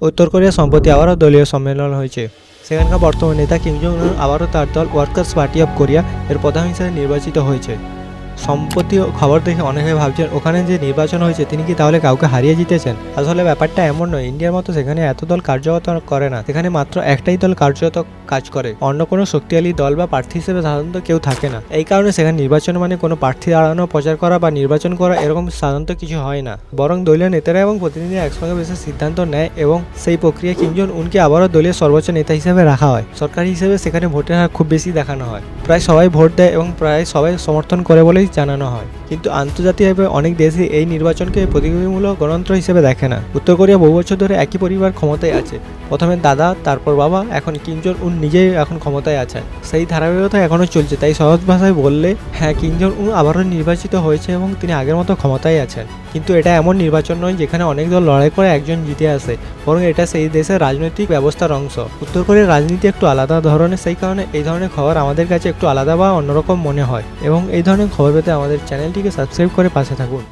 উত্তর কোরিয়া সম্প্রতি আবারও দলীয় সম্মেলন হয়েছে। সেখানকার বর্তমান নেতা কিম জং উন আবারও তার দল ওয়ার্কার্স পার্টি অফ কোরিয়া এর প্রধান হিসেবে নির্বাচিত হয়েছে। সম্প্রতি খবর দেখে অনেকে ভাবছেন ওখানে যে নির্বাচন হয়েছে তিনি কি তাহলে কাউকে হারিয়ে জিতেছেন। আসলে ব্যাপারটা এমন নয়, ইন্ডিয়ার মতো সেখানে এত দল কার্যকর করে না, সেখানে মাত্র একটাই দল কার্যত কাজ করে, অন্য কোনো শক্তিশালী দল বা প্রার্থী হিসেবে সাধারণত কেউ থাকে না। এই কারণে সেখানে নির্বাচন মানে কোনো প্রার্থী দাঁড়ানো, প্রচার করা বা নির্বাচন করা এরকম সাধারণত কিছু হয় না, বরং দলীয় নেতারা এবং প্রতিনিধিরা একসঙ্গে বসে সিদ্ধান্ত নেয় এবং সেই প্রক্রিয়া কিম জং উনকে আবারও দলীয় সর্বোচ্চ নেতা হিসেবে রাখা হয়। সরকারি হিসেবে সেখানে ভোটের হার খুব বেশি দেখানো হয়, প্রায় সবাই ভোট দেয় এবং প্রায় সবাই সমর্থন করে বলেই জানানো হয়। কিন্তু আন্তর্জাতিকভাবে অনেক দেশই এই নির্বাচনকে প্রতিযোগিতামূলক গণতন্ত্র হিসেবে দেখে না। উত্তর কোরিয়া বহু বছর ধরে একই পরিবার ক্ষমতায় আছে, প্রথমে দাদা, তারপর বাবা, এখন কিম জং উন নিজেই এখন ক্ষমতায় আছেন। সেই ধারাবাহিকতা এখনও চলছে। তাই সহজ ভাষায় বললে হ্যাঁ, কিম জং উন আবারও নির্বাচিত হয়েছে এবং তিনি আগের মতো ক্ষমতায় আছেন। কিন্তু এটা এমন নির্বাচন নয় যেখানে অনেক দল লড়াই করে একজন জিতে আসে, বরং এটা সেই দেশের রাজনৈতিক ব্যবস্থার অংশ। উত্তর কোরিয়ার রাজনীতি একটু আলাদা ধরনের, সেই কারণে এই ধরনের খবর আমাদের কাছে একটু আলাদা বা অন্যরকম মনে হয়। এবং এই ধরনের খবর পেতে আমাদের চ্যানেলটিকে সাবস্ক্রাইব করে পাশে থাকুন।